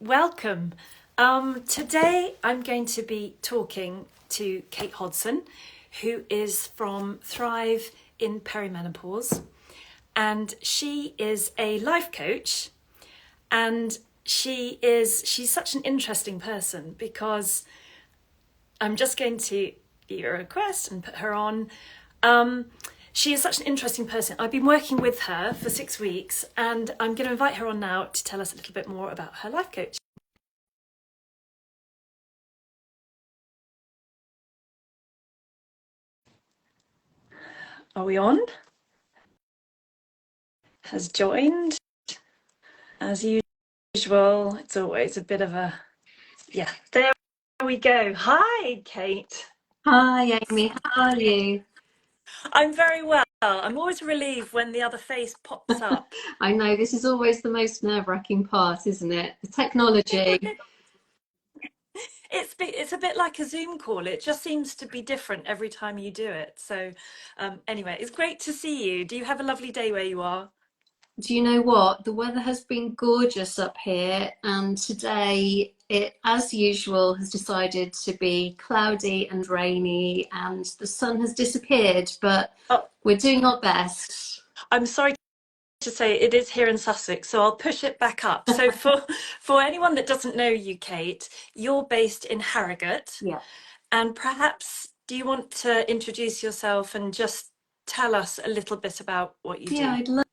welcome. Today I'm going to be talking to Kate Hodson, who is from Thrive in Perimenopause, and she is a life coach, and she's such an interesting person because I'm just going to give her a request and put her on. She is such an interesting person. I've been working with her for 6 weeks, and I'm going to invite her on now to tell us a little bit more about her life coach. Are we on? Has joined. As usual, it's always a bit of a, yeah, there we go. Hi, Kate. Hi, Amy. How are you? I'm very well. I'm always relieved when the other face pops up. I know this is always the most nerve-wracking part, isn't it? The technology. It's a bit like a Zoom call. It just seems to be different every time you do it. So anyway, it's great to see you. Do you have a lovely day where you are? Do you know what? The weather has been gorgeous up here, and today it, as usual, has decided to be cloudy and rainy, and the sun has disappeared, but Oh, we're doing our best. I'm sorry to say it is here in Sussex, so I'll push it back up. So for anyone that doesn't know you, Kate, you're based in Harrogate, Yeah. and perhaps do you want to introduce yourself and just tell us a little bit about what you Yeah, do? I'd love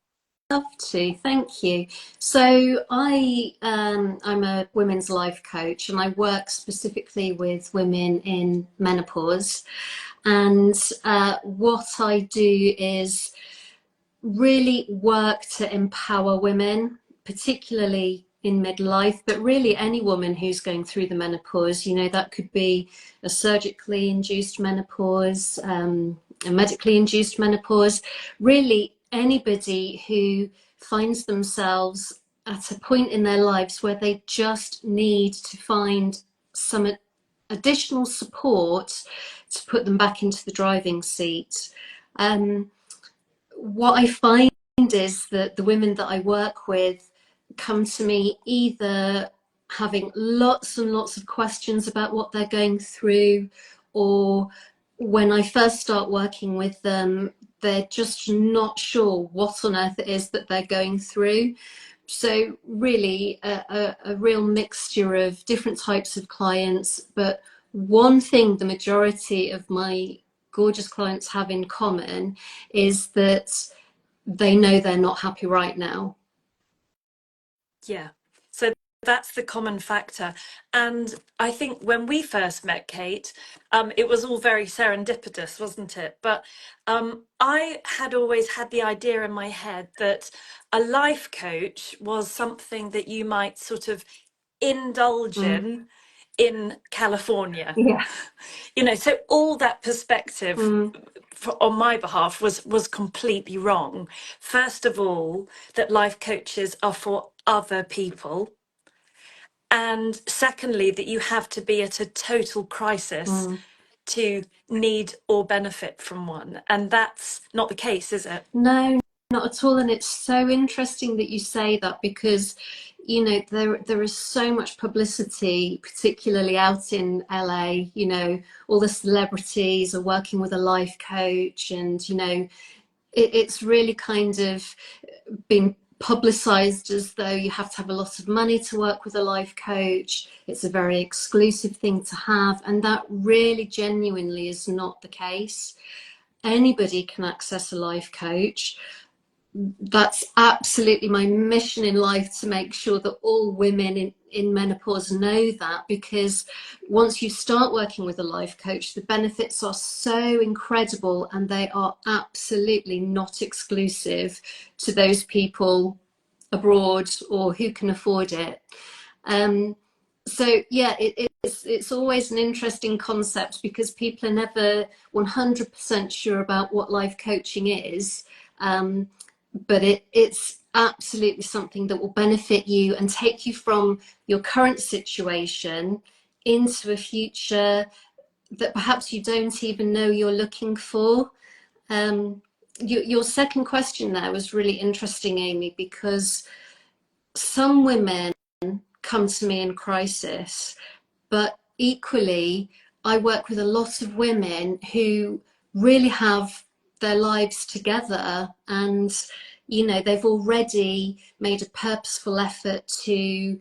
to. Thank you. So I'm a women's life coach, and I work specifically with women in menopause. And what I do is really work to empower women, particularly in midlife, but really any woman who's going through the menopause. You know, that could be a surgically induced menopause, a medically induced menopause, really anybody who finds themselves at a point in their lives where they just need to find some additional support to put them back into the driving seat. What I find is that the women that I work with come to me either having lots and lots of questions about what they're going through, or when I first start working with them, they're just not sure what on earth it is that they're going through. So really a real mixture of different types of clients, but one thing the majority of my gorgeous clients have in common is that they know they're not happy right now. Yeah. So that's the common factor. And I think when we first met, Kate, it was all very serendipitous, wasn't it? But I had always had the idea in my head that a life coach was something that you might sort of indulge Mm. in California. Yeah. You know, so all that perspective Mm. on my behalf was completely wrong. First of all, that life coaches are for other people, and secondly, that you have to be at a total crisis Mm. to need or benefit from one, and that's not the case, is it? No, not at all. And it's so interesting that you say that because, you know, there is so much publicity, particularly out in LA. You know, all the celebrities are working with a life coach, and you know, it's really kind of been publicized as though you have to have a lot of money to work with a life coach. It's a very exclusive thing to have, and that really genuinely is not the case. Anybody can access a life coach. That's absolutely my mission in life, to make sure that all women in menopause know that, because once you start working with a life coach, the benefits are so incredible, and they are absolutely not exclusive to those people abroad or who can afford it. Um, so yeah, it's always an interesting concept because people are never 100% sure about what life coaching is. But it's absolutely something that will benefit you and take you from your current situation into a future that perhaps you don't even know you're looking for. Your second question there was really interesting, Amy, because some women come to me in crisis. But equally, I work with a lot of women who really have their lives together, and they've already made a purposeful effort to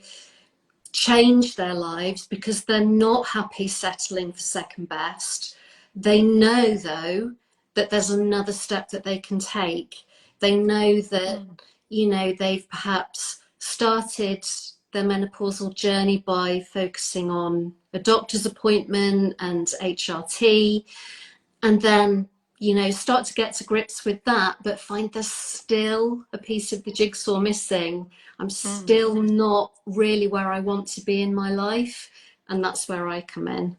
change their lives because they're not happy settling for second best. They know, though, that there's another step that they can take. They know that, they've perhaps started their menopausal journey by focusing on a doctor's appointment and HRT, and then start to get to grips with that, but find there's still a piece of the jigsaw missing. I'm still not really where I want to be in my life, and that's where I come in.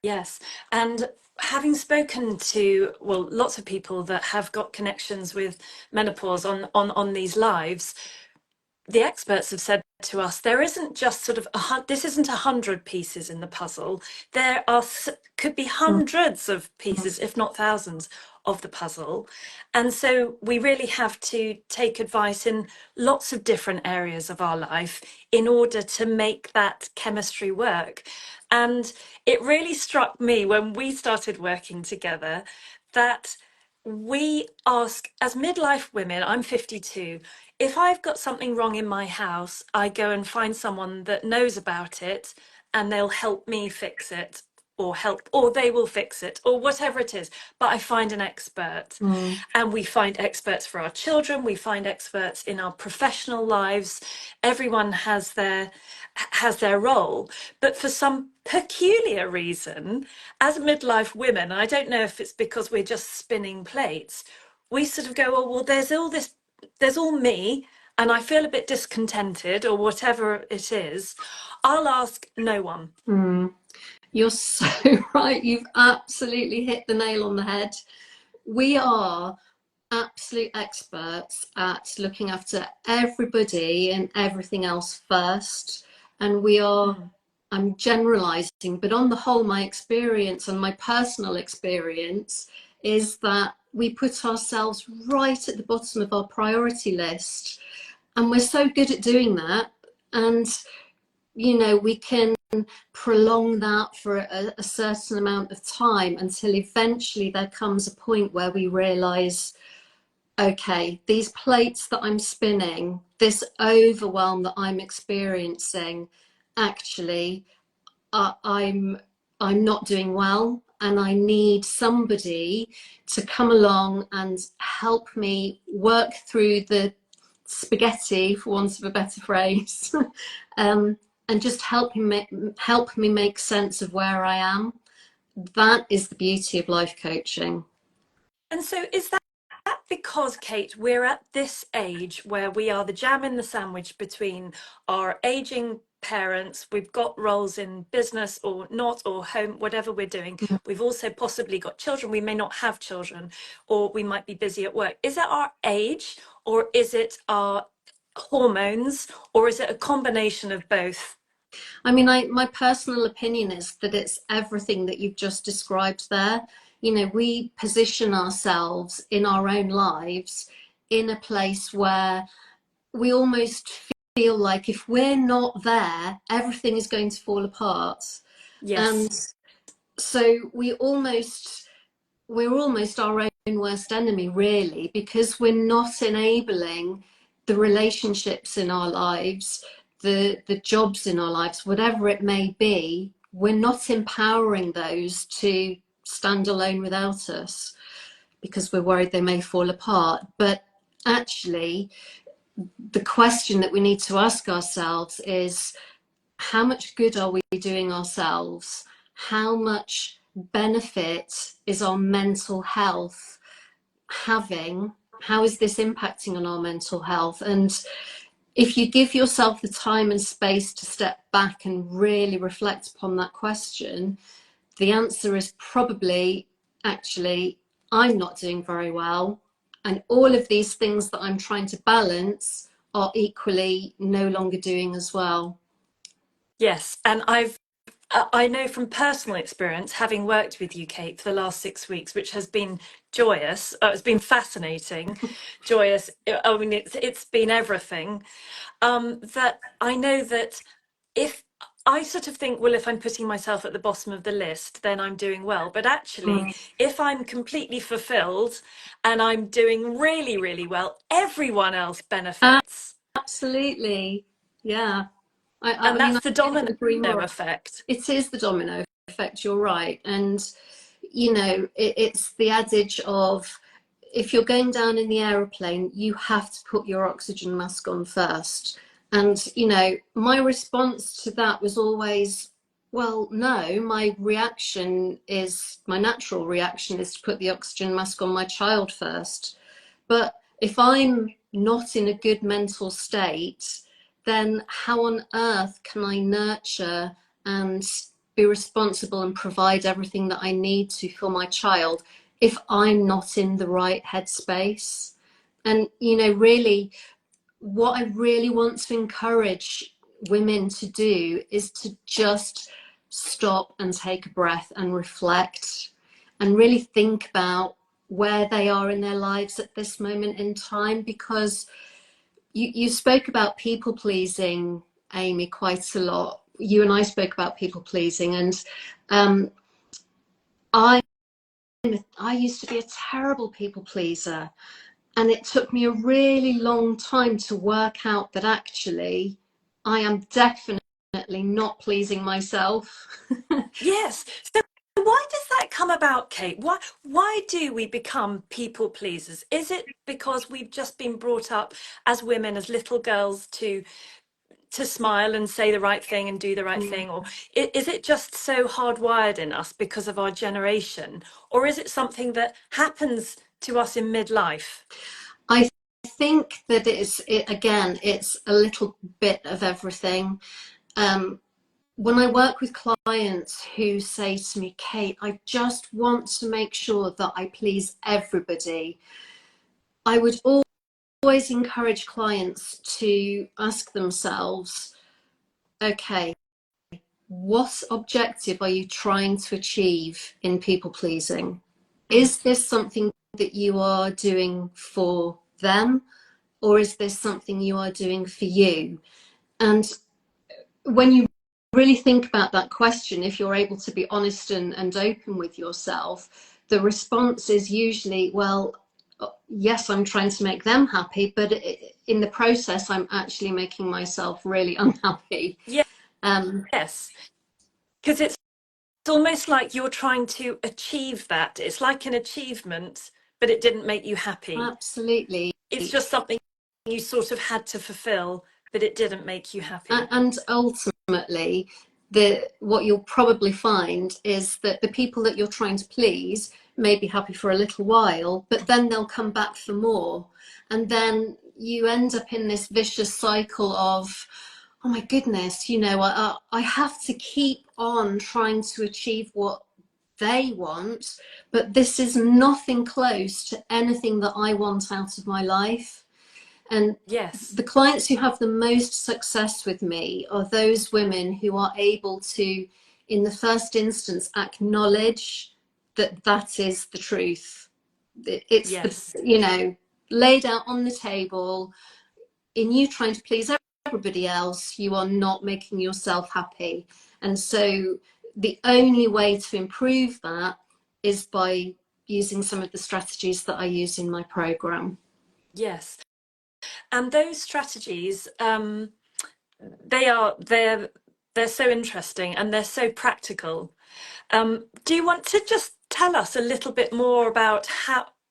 Yes. And having spoken to, well, lots of people that have got connections with menopause on these lives, the experts have said to us, there isn't just sort of this isn't 100 pieces in the puzzle. There are could be hundreds of pieces, if not thousands, of the puzzle. And so we really have to take advice in lots of different areas of our life in order to make that chemistry work. And it really struck me when we started working together that we ask, as midlife women, I'm 52, if I've got something wrong in my house, I go and find someone that knows about it and they'll help me fix it, or they will fix it, or whatever it is. But I find an expert. And we find experts for our children, we find experts in our professional lives. Everyone has their role. But for some peculiar reason, as midlife women, I don't know if it's because we're just spinning plates, we sort of go, oh, well, there's all me, and I feel a bit discontented, or whatever it is. I'll ask no one. You're so right. You've absolutely hit the nail on the head. We are absolute experts at looking after everybody and everything else first. And we are, I'm generalizing, but on the whole, my experience and my personal experience is that we put ourselves right at the bottom of our priority list. And we're so good at doing that. And, we can prolong that for a certain amount of time until eventually there comes a point where we realize, okay, these plates that I'm spinning, this overwhelm that I'm experiencing, actually, I'm not doing well, and I need somebody to come along and help me work through the spaghetti, for want of a better phrase, and just help me make sense of where I am. That is the beauty of life coaching. And so is that because, Kate, we're at this age where we are the jam in the sandwich between our aging parents, we've got roles in business or not, or home, whatever we're doing. We've also possibly got children. We may not have children, or we might be busy at work. Is it our age, or is it our hormones, or is it a combination of both? I mean, my personal opinion is that it's everything that you've just described there. We position ourselves in our own lives in a place where we almost feel like if we're not there, everything is going to fall apart. Yes. And so we're almost our own worst enemy, really, because we're not enabling the relationships in our lives, the jobs in our lives, whatever it may be. We're not empowering those to stand alone without us because we're worried they may fall apart. But actually, the question that we need to ask ourselves is, how much good are we doing ourselves? How much benefit is our mental health having? How is this impacting on our mental health? And if you give yourself the time and space to step back and really reflect upon that question, the answer is probably, actually, I'm not doing very well. And all of these things that I'm trying to balance are equally no longer doing as well. Yes. And I know from personal experience, having worked with you, Kate, for the last 6 weeks, which has been joyous. It's been fascinating, joyous. I mean, it's been everything. That I know that if I sort of think, well, if I'm putting myself at the bottom of the list, then I'm doing well. But actually, Mm. if I'm completely fulfilled and I'm doing really, really well, everyone else benefits. Absolutely. Yeah. I And mean, that's I the couldn't domino agree more. effect. It is the domino effect, you're right. And, you know, it's the adage of if you're going down in the aeroplane, you have to put your oxygen mask on first. And, you know, my response to that was always, well, no, my natural reaction is to put the oxygen mask on my child first. But if I'm not in a good mental state, then how on earth can I nurture and be responsible and provide everything that I need to for my child if I'm not in the right headspace? And, you know, really, what I really want to encourage women to do is to just stop and take a breath and reflect and really think about where they are in their lives at this moment in time. Because you spoke about people pleasing, Amy, quite a lot. You and I spoke about people pleasing, and um, I I used to be a terrible people pleaser. And it took me a really long time to work out that actually I am definitely not pleasing myself. Yes. So why does that come about, Kate? Why do we become people pleasers? Is it because we've just been brought up as women, as little girls, to smile and say the right thing and do the right thing? Or is it just so hardwired in us because of our generation? Or is it something that happens to us in midlife? I think that again, it's a little bit of everything. Um, when I work with clients who say to me, Kate, I just want to make sure that I please everybody, I would always encourage clients to ask themselves, okay, what objective are you trying to achieve in people pleasing? Mm. Is this something that you are doing for them, or is this something you are doing for you? And when you really think about that question, if you're able to be honest and open with yourself, the response is usually, well, yes, I'm trying to make them happy, but in the process, I'm actually making myself really unhappy. Um, Yes, because it's almost like you're trying to achieve that. It's like an achievement, but it didn't make you happy. Absolutely. It's just something you sort of had to fulfill, but it didn't make you happy. And ultimately, what you'll probably find is that the people that you're trying to please may be happy for a little while, but then they'll come back for more. And then you end up in this vicious cycle of, oh my goodness, you know, I have to keep on trying to achieve what they want, but this is nothing close to anything that I want out of my life. And Yes, the clients who have the most success with me are those women who are able to, in the first instance, acknowledge that that is the truth. It's the, yes, you know, laid out on the table. In you trying to please everybody else, you are not making yourself happy. And so the only way to improve that is by using some of the strategies that I use in my program. yes. And those strategies, they're so interesting and they're so practical. Do you want to just tell us a little bit more about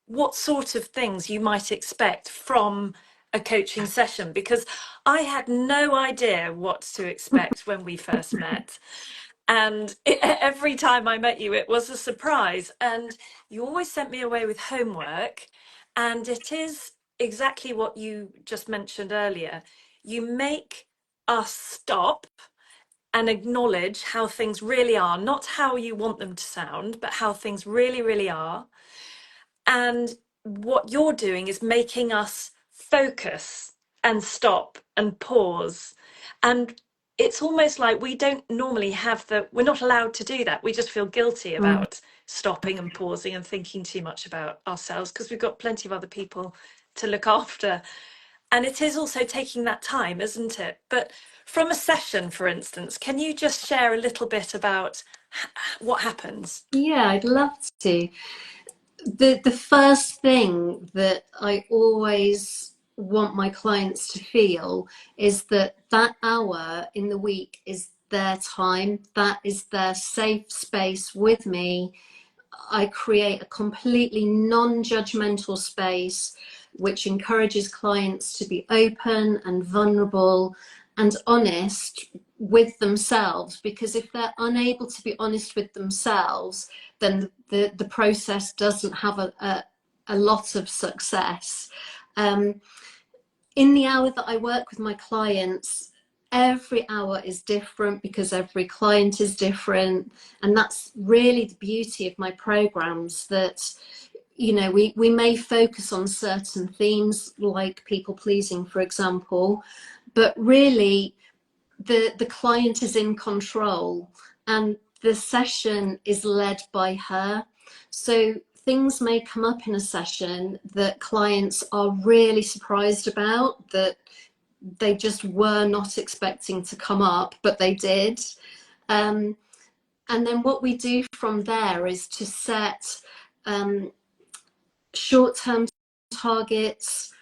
what sort of things you might expect from a coaching session? Because I had no idea what to expect when we first met. And every time I met you, it was a surprise. And you always sent me away with homework. And it is exactly what you just mentioned earlier. You make us stop and acknowledge how things really are, not how you want them to sound, but how things really, really are. And what you're doing is making us focus and stop and pause. And it's almost like we don't normally have we're not allowed to do that. We just feel guilty Mm. about stopping and pausing and thinking too much about ourselves because we've got plenty of other people to look after. And it is also taking that time, isn't it? But from a session, for instance, can you just share a little bit about what happens? Yeah, I'd love to. The first thing that I always want my clients to feel is that that hour in the week is their time, that is their safe space with me. I create a completely non-judgmental space which encourages clients to be open and vulnerable and honest with themselves, because if they're unable to be honest with themselves, then the process doesn't have a lot of success. In the hour that I work with my clients, every hour is different because every client is different. And that's really the beauty of my programs, that, you know, we may focus on certain themes like people pleasing, for example, but really the client is in control and the session is led by her. So things may come up in a session that clients are really surprised about, that they just were not expecting to come up, but they did. And then what we do from there is to set short-term targets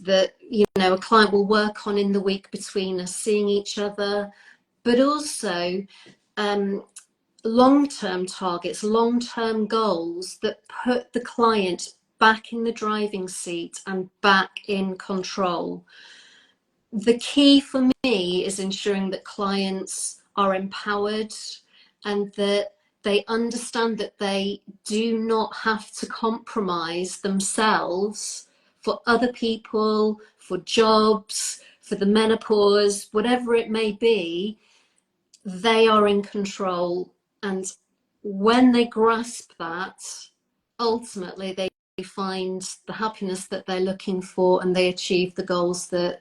that, you know, a client will work on in the week between us seeing each other, but also long-term targets, long-term goals that put the client back in the driving seat and back in control. The key for me is ensuring that clients are empowered and that they understand that they do not have to compromise themselves for other people, for jobs, for the menopause, whatever it may be. They are in control. And when they grasp that, ultimately they find the happiness that they're looking for and they achieve the goals that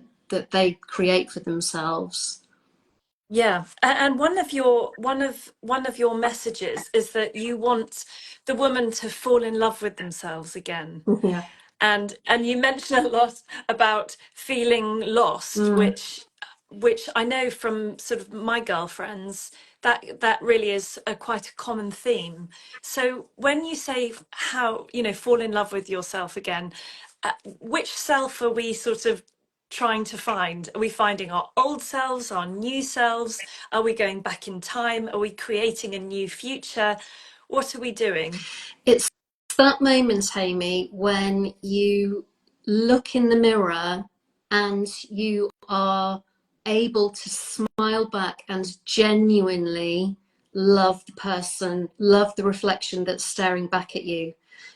they create for themselves. Yeah, and one of your messages is that you want the woman to fall in love with themselves again. Yeah. And you mentioned a lot about feeling lost, Mm. which I know from sort of my girlfriends, that really is quite a common theme. So when you say how, fall in love with yourself again, which self are we sort of trying to find? Are we finding our old selves, our new selves? Are we going back in time? Are we creating a new future? What are we doing? It's that moment, Amy, when you look in the mirror and you are able to smile back and genuinely love the person, love the reflection that's staring back at you.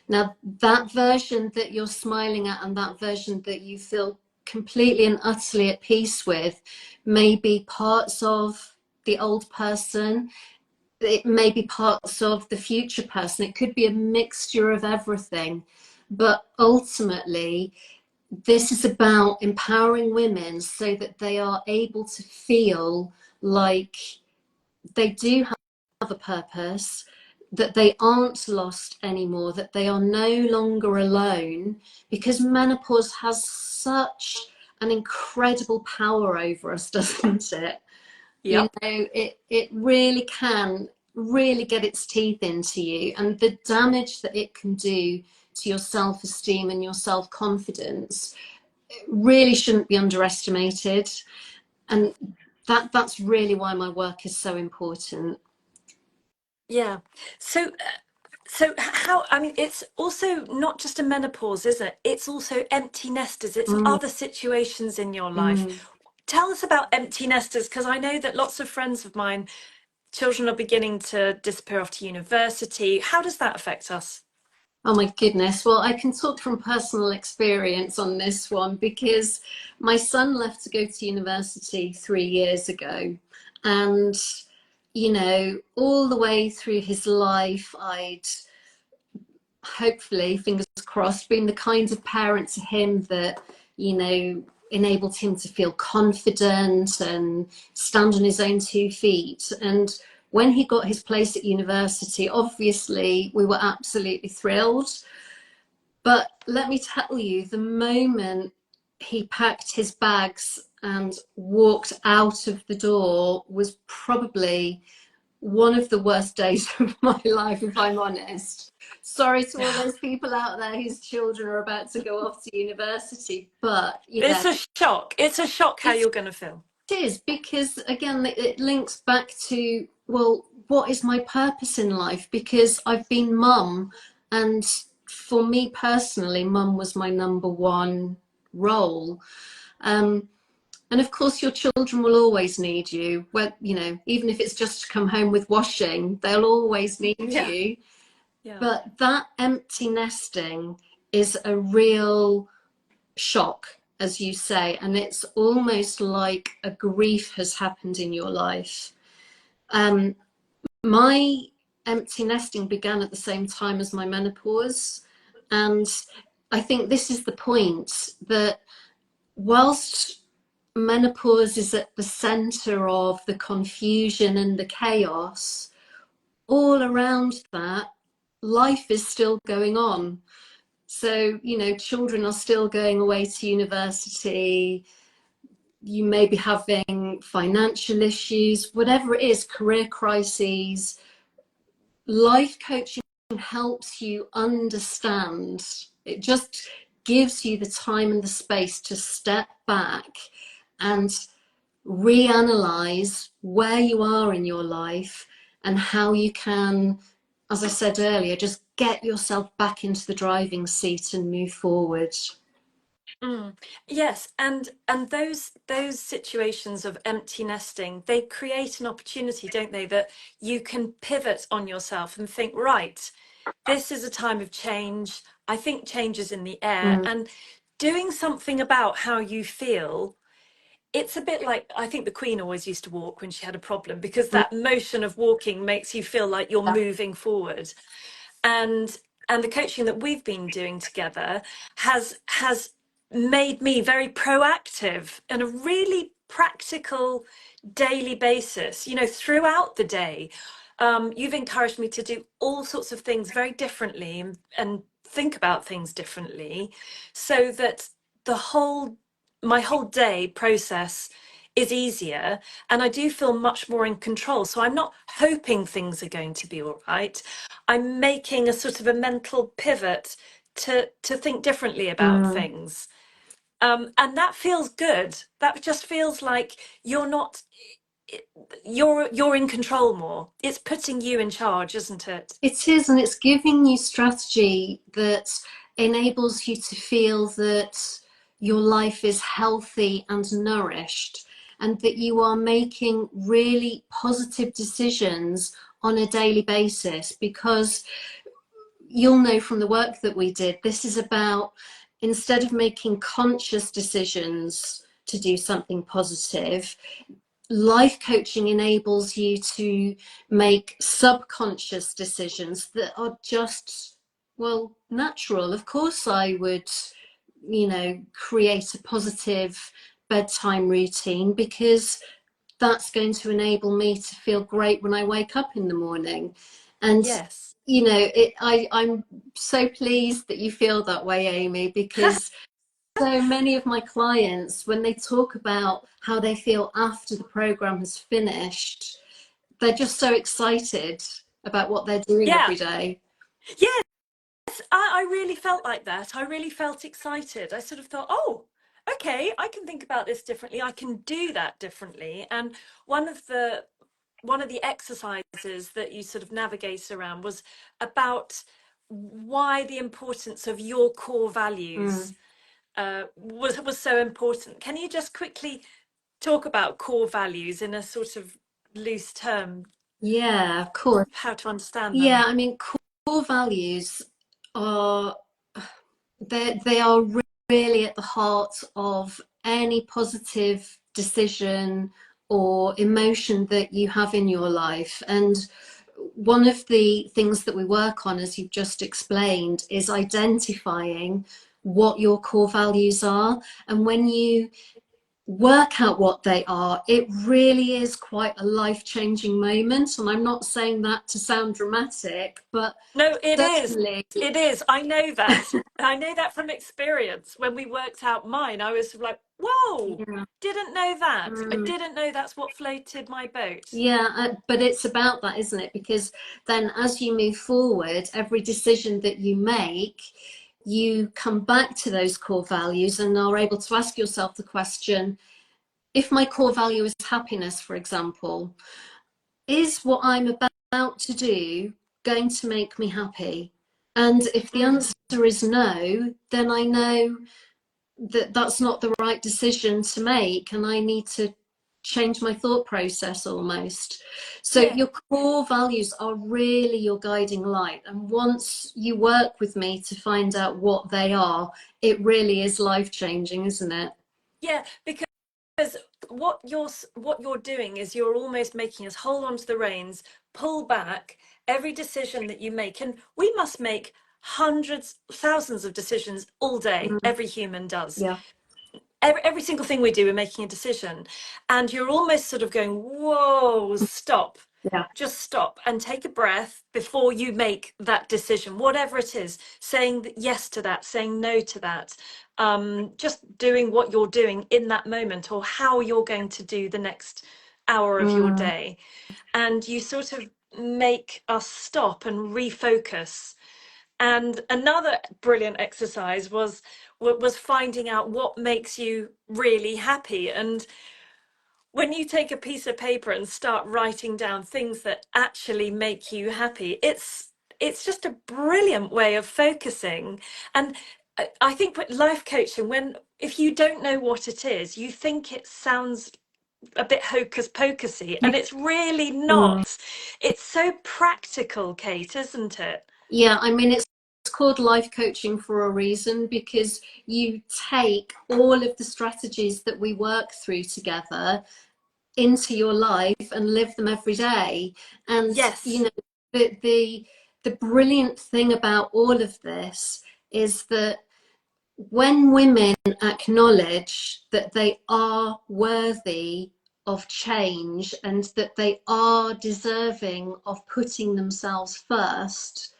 Now, that version that you're smiling at and that version that you feel completely and utterly at peace with may be parts of the old person. It may be parts of the future person. It could be a mixture of everything. But ultimately, this is about empowering women so that they are able to feel like they do have a purpose, that they aren't lost anymore, that they are no longer alone, because menopause has such an incredible power over us, doesn't it? You Yep. know, it really can really get its teeth into you, and the damage that it can do to your self-esteem and your self-confidence really shouldn't be underestimated. And that's really why my work is so important. Yeah. So how, I mean, it's also not just a menopause, is it? It's also empty nesters. It's Mm, other situations in your mm. life. Tell us about empty nesters, because I know that lots of friends of mine, children are beginning to disappear off to university. How does that affect us? Oh my goodness. Well, I can talk from personal experience on this one because my son left to go to university 3 years ago. And, you know, all the way through his life, I'd hopefully, fingers crossed, been the kind of parent to him that, you know, enabled him to feel confident and stand on his own 2 feet. And when he got his place at university, obviously we were absolutely thrilled. But let me tell you, the moment he packed his bags and walked out of the door was probably one of the worst days of my life, if I'm honest. Sorry to all those people out there whose children are about to go off to university, but It's a shock. It's a shock how you're going to feel. it is, because again, it links back to, well, what is my purpose in life? Because I've been mum, and for me personally, mum was my number one role. And of course, your children will always need you. Well, you know, even if it's just to come home with washing, they'll always need you. Yeah. But that empty nesting is a real shock, as you say, and it's almost like a grief has happened in your life. My empty nesting began at the same time as my menopause, and I think this is the point, that whilst menopause is at the center of the confusion and the chaos, all around that, life is still going on. So, you know, children are still going away to university. You may be having financial issues, whatever it is, career crises. Life coaching helps you understand. It just gives you the time and the space to step back and reanalyze where you are in your life and how you can, as I said earlier, just get yourself back into the driving seat and move forward. Yes, and those situations of empty nesting, they create an opportunity, don't they, that you can pivot on yourself and think, right, this is a time of change. I think change is in the air, Mm. and doing something about how you feel. It's a bit like, I think the Queen always used to walk when she had a problem, because that motion of walking makes you feel like you're moving forward. And the coaching that we've been doing together has made me very proactive in a really practical daily basis, you know, throughout the day. You've encouraged me to do all sorts of things very differently, and think about things differently, so that the whole my whole day process is easier, and I do feel much more in control. So I'm not hoping things are going to be all right. I'm making a sort of a mental pivot to think differently about Mm. things. And that feels good. That just feels like you're not you're in control more. It's putting you in charge, isn't it? It is, and it's giving you strategy that enables you to feel that your life is healthy and nourished, and that you are making really positive decisions on a daily basis. Because you'll know from the work that we did, this is about, instead of making conscious decisions to do something positive, life coaching enables you to make subconscious decisions that are just, well, natural. Of course, I would, you know, create a positive bedtime routine, because that's going to enable me to feel great when I wake up in the morning. And Yes. you know, I'm so pleased that you feel that way, Amy, because so many of my clients, when they talk about how they feel after the program has finished, they're just so excited about what they're doing Yeah. every day. Yes, I really felt like that. I really felt excited. I sort of thought, oh, okay, I can think about this differently. I can do that differently. And one of the one of the exercises that you sort of navigate around was about why the importance of your core values Mm. was so important. Can you just quickly talk about core values in a sort of loose term, Yeah, of course. how to understand Yeah, them? I mean, core values are, they are really at the heart of any positive decision or emotion that you have in your life. And one of the things that we work on, as you've just explained, is identifying what your core values are. And when you work out what they are, it really is quite a life-changing moment. And I'm not saying that to sound dramatic, but No, it is. certainly, It is. I know that. I know that from experience. When we worked out mine, I was like, whoa, yeah. didn't know that. I Mm. didn't know that's what floated my boat. Yeah, but it's about that, isn't it? Because then as you move forward, every decision that you make, you come back to those core values and are able to ask yourself the question, if my core value is happiness, for example, is what I'm about to do going to make me happy? And if the Mm. answer is no, then I know that that's not the right decision to make, and I need to change my thought process almost. So Yeah. your core values are really your guiding light, and once you work with me to find out what they are, it really is life changing, isn't it? Yeah, because what you're doing is you're almost making us hold on to the reins, pull back every decision that you make, and we must make hundreds, thousands of decisions all day. Mm, Every human does. yeah. Every single thing we do, we're making a decision, and you're almost sort of going, whoa, stop, Yeah. just stop and take a breath before you make that decision, whatever it is, saying yes to that, saying no to that, just doing what you're doing in that moment, or how you're going to do the next hour of your Mm, day. And you sort of make us stop and refocus. And another brilliant exercise was finding out what makes you really happy. And when you take a piece of paper and start writing down things that actually make you happy, it's just a brilliant way of focusing. And I think with life coaching, when if you don't know what it is, you think it sounds a bit hocus pocusy, yeah. and it's really Mm. not. It's so practical, Kate, isn't it? Yeah, I mean, it's called life coaching for a reason, because you take all of the strategies that we work through together into your life and live them every day. And you Yes. know, the brilliant thing about all of this is that when women acknowledge that they are worthy of change and that they are deserving of putting themselves first,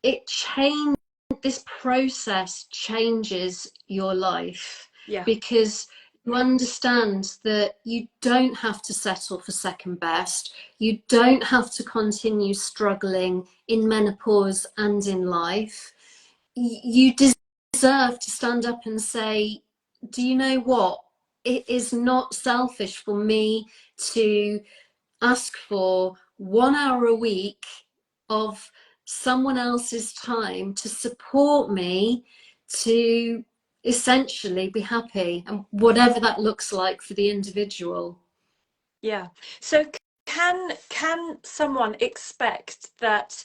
it change this process changes your life, Yeah. because you understand that you don't have to settle for second best, you don't have to continue struggling in menopause and in life. You deserve to stand up and say, do you know what, it is not selfish for me to ask for 1 hour a week of someone else's time to support me to essentially be happy, and whatever that looks like for the individual. Yeah. So can someone expect that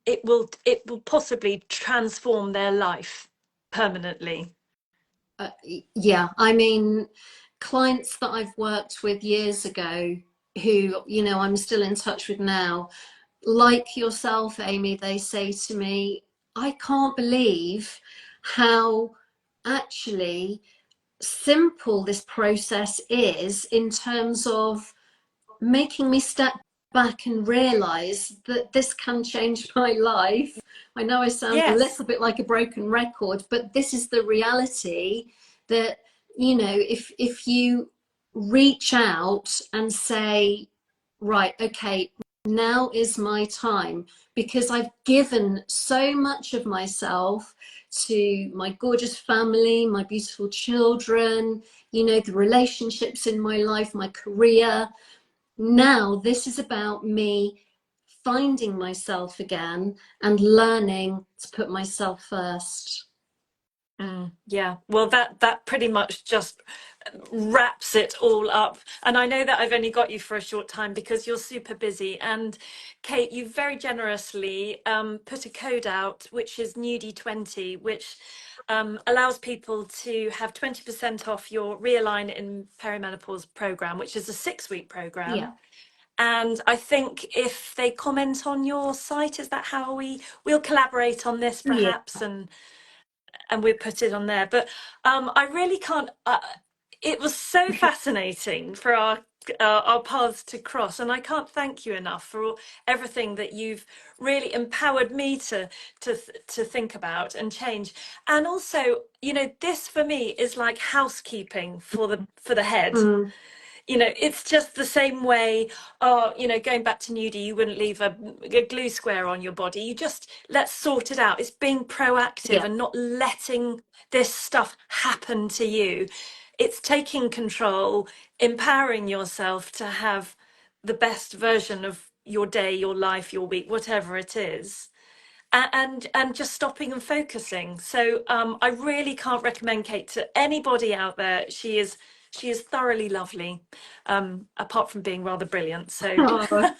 it will possibly transform their life permanently? uh, yeah, I mean, clients that I've worked with years ago who, you know, I'm still in touch with now, like yourself, Amy, they say to me, I can't believe how actually simple this process is in terms of making me step back and realize that this can change my life. I know I sound a Yes. little bit like a broken record, but this is the reality, that, you know, if you reach out and say, right, okay, now is my time, because I've given so much of myself to my gorgeous family, my beautiful children, you know, the relationships in my life, my career. Now this is about me finding myself again and learning to put myself first. Yeah. Well, that pretty much just wraps it all up. And I know that I've only got you for a short time because you're super busy. And Kate, you very generously put a code out, which is Nudi 20, which allows people to have 20% off your realign in perimenopause program, which is a 6-week Yeah. program. And I think if they comment on your site, is that how we'll collaborate on this Yeah. perhaps? And and we put it on there. But I really can't. It was so fascinating for our paths to cross, and I can't thank you enough for everything that you've really empowered me to think about and change. And also, you know, this for me is like housekeeping for the head. Mm, You know, it's just the same way, you know, going back to Nudi, you wouldn't leave a glue square on your body. You just, let's sort it out. It's being proactive yeah. and not letting this stuff happen to you. It's taking control, empowering yourself to have the best version of your day, your life, your week, whatever it is, and just stopping and focusing. So I really can't recommend Kate to anybody out there. She is thoroughly lovely, apart from being rather brilliant. So Oh,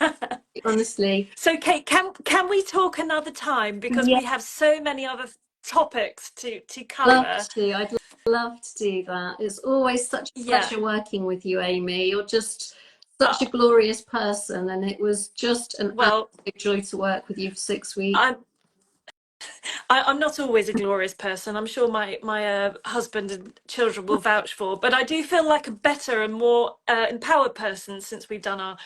honestly, so Kate, can we talk another time, because yeah, we have so many other topics to love cover. to. I'd love to do that. It's always such a Yeah. pleasure working with you, Amy. You're just such a Uh, glorious person, and it was just an well, absolute joy to work with you for 6 weeks. I'm I'm not always a glorious person. I'm sure my husband and children will vouch for, but I do feel like a better and more empowered person since we've done our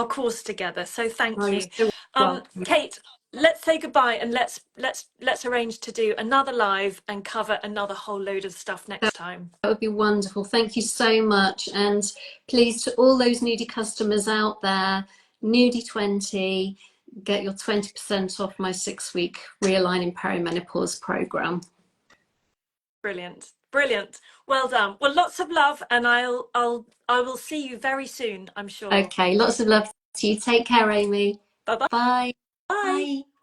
course together. So Oh, thank you're you, so welcome. Kate. Let's say goodbye, and let's arrange to do another live and cover another whole load of stuff next time. That would be wonderful. Thank you so much. And please, to all those Nudi customers out there, Nudi 20, get your 20% off my 6-week realigning perimenopause program. Brilliant, brilliant. Well done. Well, lots of love, and I will see you very soon, I'm sure. Okay, lots of love to you. Take care, Amy. Bye bye. Bye. Bye. Bye.